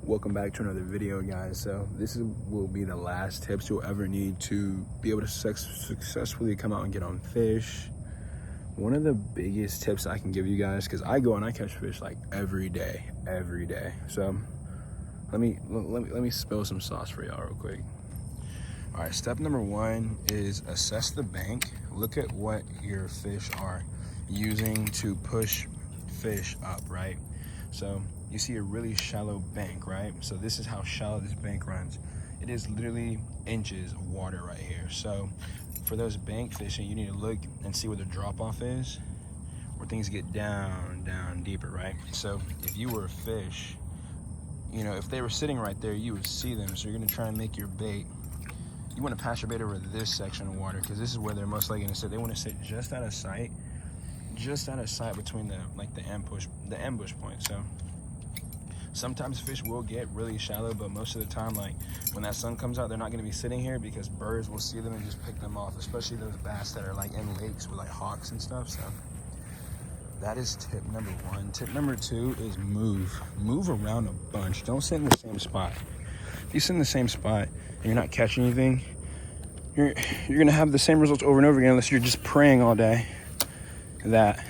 Welcome back to another video, guys. So this will be the last tips you'll ever need to be able to successfully come out and get on fish. One of the biggest tips I can give you guys, because I go and I catch fish like every day. So let me spill some sauce for y'all real quick. All right, step number one is assess the bank. Look at what your fish are using to push fish up, right? So you see a really shallow bank, right? So this is how shallow this bank runs. It is literally inches of water right here. So for those bank fishing, you need to look and see where the drop off is, where things get down deeper, right? So if you were a fish, you know, if they were sitting right there, you would see them. So you're gonna try and make your bait. You wanna pass your bait over this section of water, because this is where they're most likely gonna sit. They wanna sit just out of sight between the ambush point. So sometimes fish will get really shallow, but most of the time, like when that sun comes out, they're not going to be sitting here because birds will see them and just pick them off, especially those bass that are like in lakes with like hawks and stuff. So that is tip number one. Tip number two is move around a bunch. Don't sit in the same spot. If you sit in the same spot and you're not catching anything, you're gonna have the same results over and over again, unless you're just praying all day that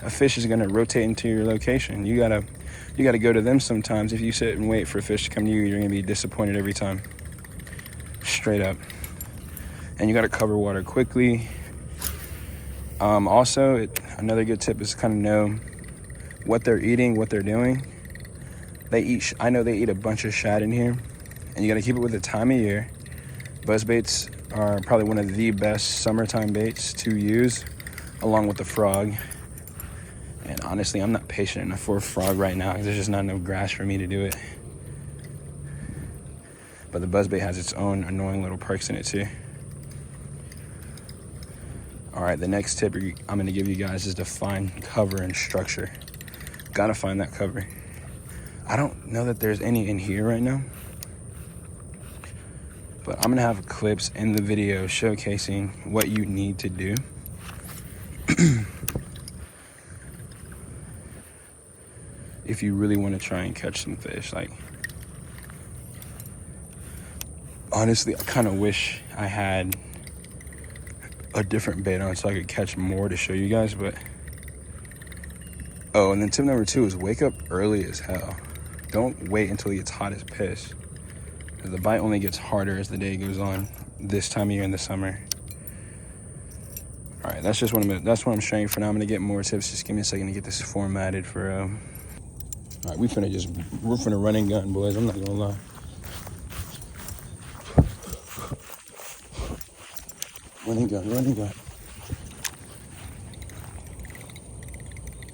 a fish is going to rotate into your location. You gotta go to them sometimes. If you sit and wait for a fish to come to you, you're going to be disappointed every time, straight up. And you got to cover water quickly. Also, another good tip is to kind of know what they're eating, what they're doing. I know they eat a bunch of shad in here, and you got to keep it with the time of year. Buzz baits are probably one of the best summertime baits to use, along with the frog. And honestly, I'm not patient enough for a frog right now because there's just not enough grass for me to do it. But the buzzbait has its own annoying little perks in it too. All right, the next tip I'm gonna give you guys is to find cover and structure. Gotta find that cover. I don't know that there's any in here right now, but I'm gonna have clips in the video showcasing what you need to do. If you really want to try and catch some fish. Like, honestly, I kind of wish I had a different bait on so I could catch more to show you guys, but oh, and then tip number two is wake up early as hell. Don't wait until it gets hot as piss. The bite only gets harder as the day goes on this time of year in the summer. All right, that's what I'm showing you for now. I'm gonna get more tips. Just give me a second to get this formatted for all right, we're finna run and gun, boys. I'm not gonna lie. Run and gun.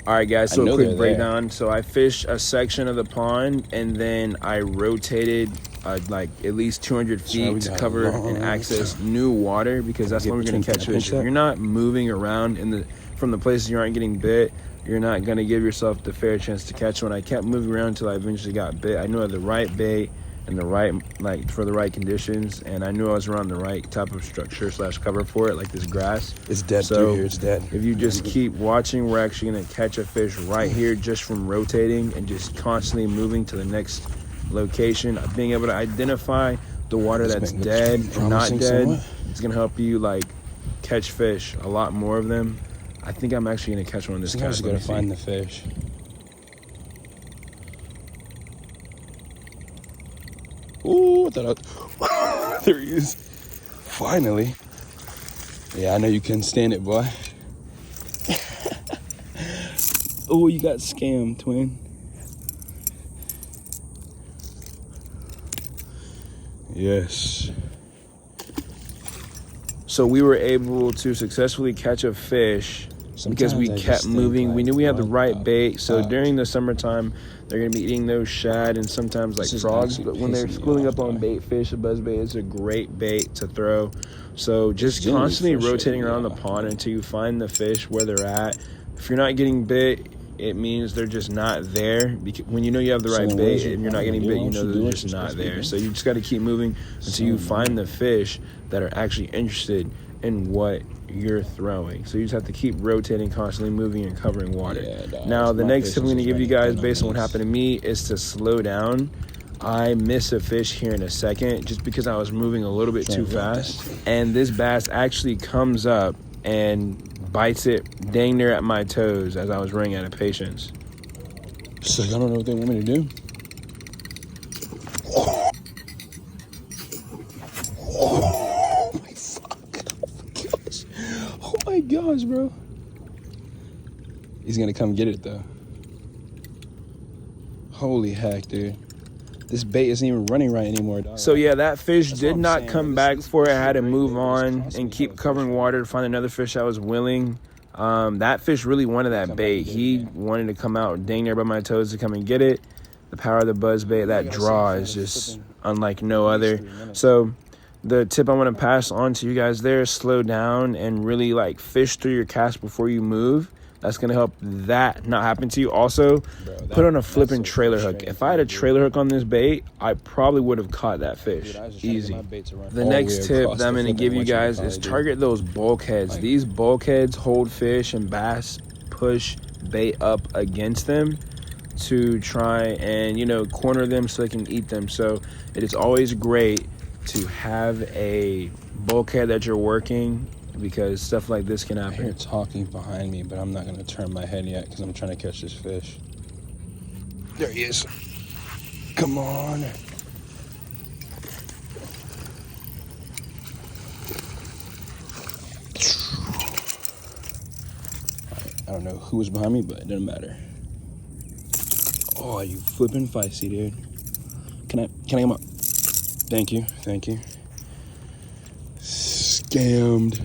All right, guys, so a quick breakdown. So I fished a section of the pond, and then I rotated like at least 200 feet to cover and access new water, because that's when we're gonna catch fish. If you're not moving around from the places you aren't getting bit, you're not gonna give yourself the fair chance to catch one. I kept moving around until I eventually got bit. I knew I had the right bait and for the right conditions, and I knew I was around the right type of structure / cover for it, like this grass. It's dead through here, it's dead. If you just keep watching, we're actually gonna catch a fish right here just from rotating and just constantly moving to the next location. Being able to identify the water that's dead and not dead, it's gonna help you like catch fish, a lot more of them. I think I'm actually gonna catch one of this. I'm just gonna find the fish. Ooh, there he is. Finally. Yeah, I know you couldn't stand it, boy. Oh, you got scammed, twin. Yes. So we were able to successfully catch a fish because we kept moving. We knew we had the right bait. So during the summertime, they're gonna be eating those shad and sometimes like frogs. But when they're schooling up on bait fish, a buzz bait is a great bait to throw. So just constantly rotating around the pond until you find the fish where they're at. If you're not getting bit, it means they're just not there. Because when you know you have the right bait and you're not getting bit, you know they're just not there. So you just got to keep moving until you find the fish that are actually interested in what you're throwing. So you just have to keep rotating, constantly moving and covering water. Now, the next tip I'm going to give you guys based on what happened to me is to slow down. I miss a fish here in a second just because I was moving a little bit too fast. And this bass actually comes up and bites it dang near at my toes as I was running out of patience. So I don't know what they want me to do. Oh my fuck. Oh my gosh, bro. He's gonna come get it though. Holy heck, dude. This bait isn't even running right anymore, dog. So yeah, that fish did not come back before I had to move on and keep covering water to find another fish that was willing. That fish really wanted that bait. He wanted to come out dang near by my toes to come and get it. The power of the buzz bait, that draw is just unlike no other. So the tip I want to pass on to you guys there is slow down and really like fish through your cast before you move. That's going to help that not happen to you. Also, put on a flipping trailer hook. If I had a trailer hook on this bait, I probably would have caught that fish. Easy. The next tip that I'm going to give you guys is target those bulkheads. These bulkheads hold fish and bass push bait up against them to try and, you know, corner them so they can eat them. So it is always great to have a bulkhead that you're working, because stuff like this can happen. I hear talking behind me, but I'm not going to turn my head yet because I'm trying to catch this fish. There he is. Come on. I don't know who was behind me, but it doesn't matter. Oh, you flipping feisty, dude. Can I come up? Thank you. Scammed.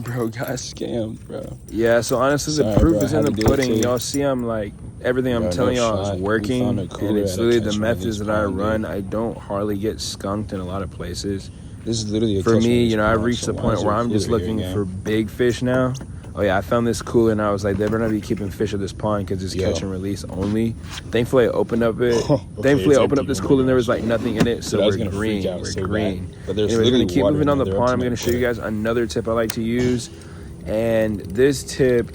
Bro, got scammed, bro. Yeah, so honestly, the proof is in the pudding. Y'all see, I'm like, everything I'm telling y'all is working, and it's literally the methods that I run. I don't hardly get skunked in a lot of places. This is literally for me, you know, I've reached the point where I'm just looking for big fish now. Oh yeah, I found this cooler and I was like, they better not be keeping fish at this pond because it's catch and release only. Thankfully, I opened up it. Thankfully, I opened up this cooler and there was like nothing in it, so we're green. We're green. But anyways, we're gonna keep moving on the pond. I'm gonna show you guys another tip I like to use, and this tip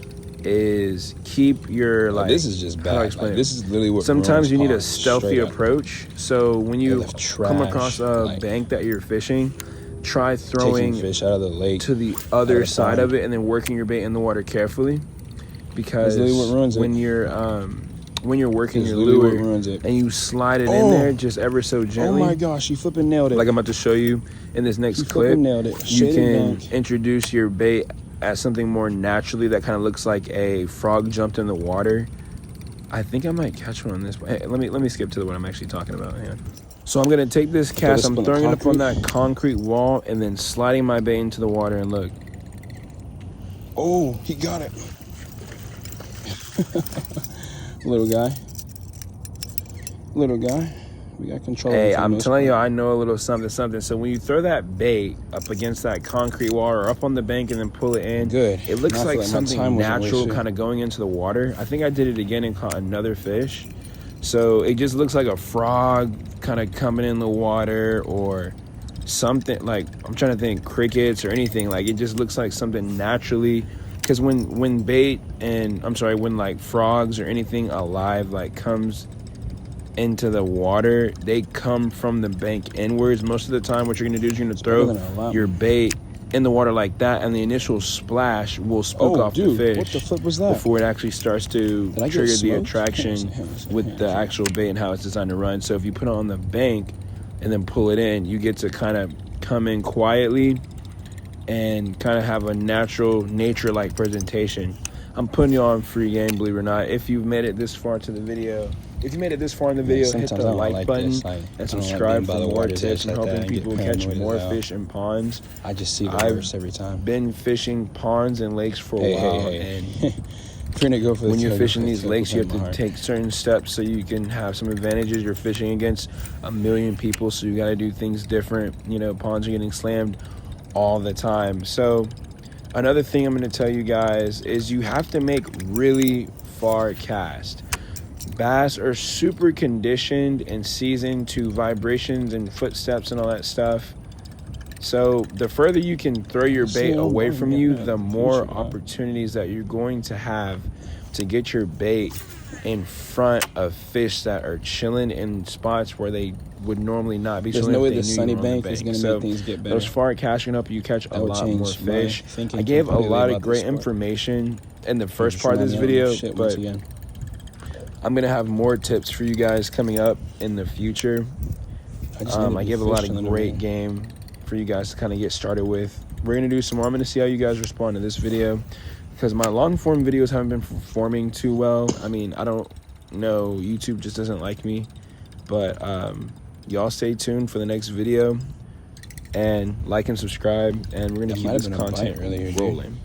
is keep your like. This is just bad. Like, this is literally what. Sometimes you need a stealthy approach. So when you come across a bank that you're fishing, try throwing fish out of the lake to the other side of it and then working your bait in the water carefully, because when you're working your lure and you slide it in there just ever so gently. Oh my gosh, you flipping nailed it. Like I'm about to show you in this next clip, you can introduce your bait as something more naturally that kind of looks like a frog jumped in the water. I think I might catch one on this. Hey, let me skip to what I'm actually talking about. Yeah. So I'm gonna take this cast, I'm throwing it up on that concrete wall and then sliding my bait into the water, and look. Oh, he got it. Little guy. We got control. Hey, I'm telling you, I know a little something. So when you throw that bait up against that concrete wall or up on the bank and then pull it in, it looks like something natural kind of going into the water. I think I did it again and caught another fish. So it just looks like a frog kind of coming in the water, or something like, I'm trying to think, crickets or anything. Like, it just looks like something naturally, because when bait and when like frogs or anything alive like comes into the water, they come from the bank inwards. Most of the time what you're gonna do is you're gonna throw your bait in the water like that, and the initial splash will spook off the fish. What the flip was that? Before it actually starts to trigger the attraction with the actual bait and how it's designed to run. So if you put it on the bank and then pull it in, you get to kind of come in quietly and kind of have a natural, nature-like presentation. I'm putting you on free game, believe it or not. If you've made it this far into the video, hit the like button and subscribe for more tips and helping people catch more fish in ponds. I just see the worst every time. I've been fishing ponds and lakes for a while, and when you're fishing these lakes, you have to take certain steps so you can have some advantages. You're fishing against 1 million people, so you got to do things different. You know, ponds are getting slammed all the time. So Another thing I'm going to tell you guys is you have to make really far casts. Bass are super conditioned and seasoned to vibrations and footsteps and all that stuff. So the further you can throw your bait away from you, the more opportunities that you're going to have to get your bait in front of fish that are chilling in spots where they would normally not be. There's no way the sunny bank is going to make things get better. Those far casts can help you catch a lot more fish. I gave a lot of great information in the first part of this video, but I'm going to have more tips for you guys coming up in the future. I gave a lot of great game for you guys to kind of get started with. We're going to do some more. I'm going to see how you guys respond to this video, because my long form videos haven't been performing too well. I mean, I don't know, YouTube just doesn't like me, but y'all stay tuned for the next video, and like and subscribe, and we're going to keep this content rolling.